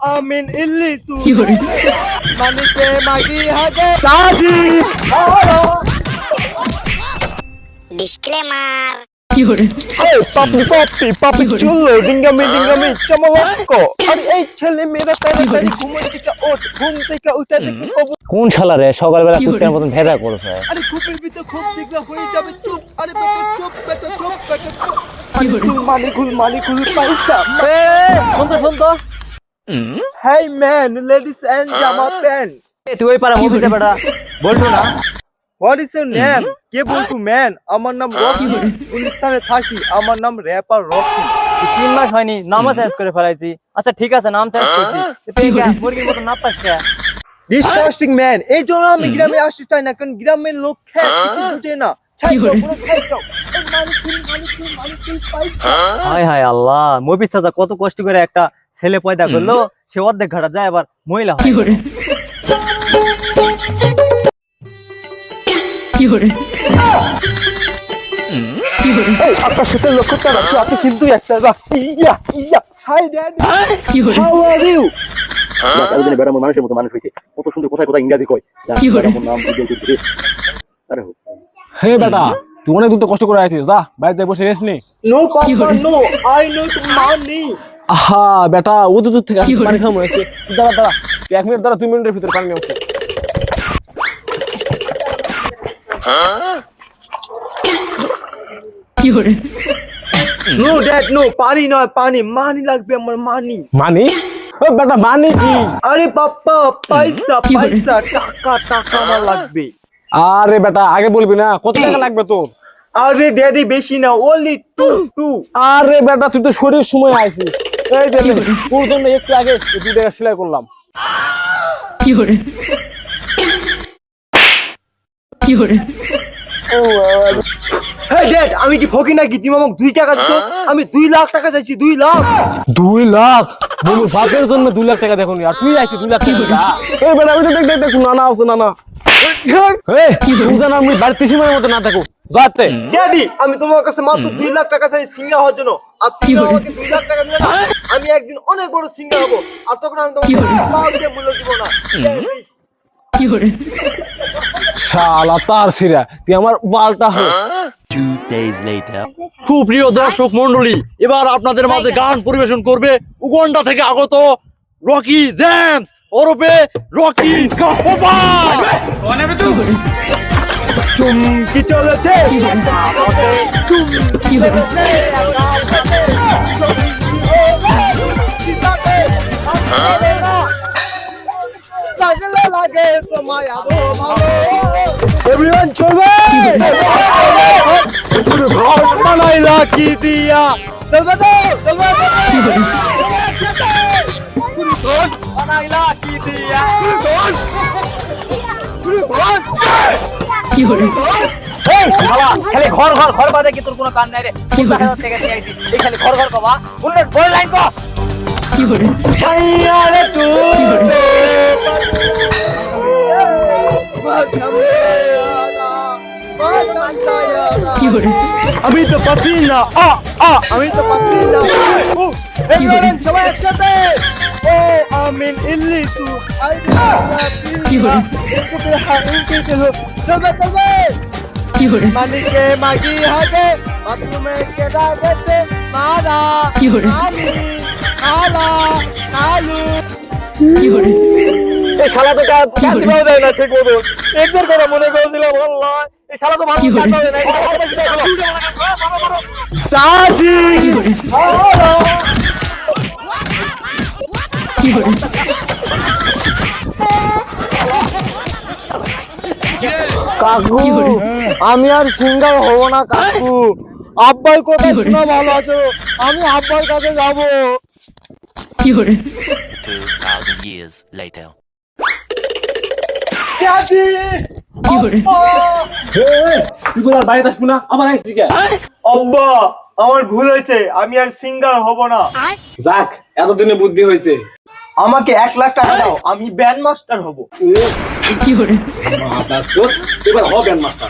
amin illisu manike magi hage sasi Disclaimer. hey papi chullo dingami chamalakko আরে এই ছেলে মেয়েরা তাড়াতাড়ি ঘুমোর থেকে ওঠ ঘুম থেকে উঠে দেখি কোন শালা রে সকালবেলা কুত্তার মতন ভেদা করছে। আরে খুবের ভিতর খুব দিগলা হয়ে যাবে চুপ আরে বেটা চুপ মালিকুল পয়সা শুন তো hey man ladies and gentlemen তুই ওই পারে মুভিতে বেটা বলছো না what is your name কে বলছো ম্যান আমার নাম রকি গুলিস্তানে থাকি আমার নাম র‍্যাপার রকি 3 মাস হয়নি নামও চেঞ্জ করে ফেলাইছি। আচ্ছা ঠিক আছে নাম চেঞ্জ করছি তুই মুরগির মতো না পাচ্ছে ডিসকাস্টিং ম্যান এই জন্য আমি গ্রামে আসতে চাই না কারণ গ্রামের লোক খেয়ে কিছু বুঝে না হায় হায় আল্লাহ মবিস চাচা কত কষ্ট করে একটা ছেলে পয়দা করলো সে অর্ধেক ঘাটা যায় আবার মহিলা হয় আপনার সাথে লক্ষ্যটা রাখছো আপনি কিন্তু একটা hi daddy how are you বেড়া মানুষের মতো মানুষ হয়েছে কত সুন্দর কোথায় কোথায় ইংরাজি কয় নাম হে বেটা তুই অনেক দূর কষ্ট করে আছিস যা বাড়িতে বসে রেস্ট নে no papa no I know money আহা বেটা ও তো দূর থেকে আসছে পানি খাওয়া হয়েছে দাঁড়া 1 মিনিট দাঁড়া 2 মিনিটের ভিতরে পানি নিয়ে আসছে নো ড্যাড নো পানি নয় পানি মানি লাগবে আমার মানি মানি ও বেটা মানি কি আরে পাপ্পা পয়সা টাকা আমার লাগবে আরে বেটা আগে বলবি না কত টাকা লাগবে তোর আরে ড্যাডি বেশি না only 2 আরে বেটা তুই তো শরীর সময় আইছিস এই যে তোর জন্য একটু আগে 2 টাকা সেলাই করলাম হেই ড্যাড আমি কি ফকি নাকি তুমি আমাকে 2 টাকা দিছো আমি 2 লাখ টাকা চাইছি 2 লাখ 2 লাখ বলু বাপের জন্য 2 লাখ টাকা দেখুন আর তুই আইছিস 2 লাখ টাকা এই বেটা ওই দেখ না আছে না এই তুই জানা আমি বাড়িতে সীমার মতো না থাকো যাতে ড্যাডি আমি তোমার কাছে মাত্র 2 লাখ টাকা চাই সিঙ্গা হওয়ার জন্য আর তুমি আমাকে 2 লাখ টাকা দিলে না আমি একদিন অনেক বড় সিঙ্গা হব আর তখন আমি তোমাকে পাও দিয়ে মূল্য দিব না শালা তার সিরা তুই আমার বালটা হস 2 days later সুপ্রিয় দর্শক মন্ডলী এবার আপনাদের মাঝে গান পরিবেশন করবে উগান্ডা থেকে আগত রকি জেমস ওরফে রকি চুমকি চলেছে লাগে তোমায় এভরিওয়ান চলবে পুরো ঘর বানাই রাখি দিয়া চলবে তো খালি ঘর বাদে কি তোর কোনো কান নাই রে 50,000 টাকা দিয়ে আইছি এই খালি ঘর কবা উন্নত বড় লাইন কো ছাইয়ারে তু আমি তো পাসিনা আমি তো পাসিনা এভরিওয়ান সবাই একসাথে ও আমিন ইল্লিসু চলবে মালিকে মাগি হাগে বাথরুমে কেডা গেছে মারা আমি খালা কালু এই শালা তো কাজ দেয় না ঠিক মতো একবার করে মনে করেছিলাম আল্লাহ এই শালা তো ভালো কাজ করে না চাচি কাকু আমি আর সিঙ্গার হব না কাকু আব্বার কথা শোনা ভালো আছে আমি আব্বার কাছে যাব 2000 years later চাচি তুই তো আর বাড়িতে আসবি না আবার আইছিস কে আব্বা আমার ভুল হয়েছে আমি আর সিঙ্গার হব না যাক এতদিনে বুদ্ধি হইছে আমাকে 1 লাখ টাকা দাও আমি ব্যান্ড মাস্টার হব মাথা চোদ এবার হবে মাস্টার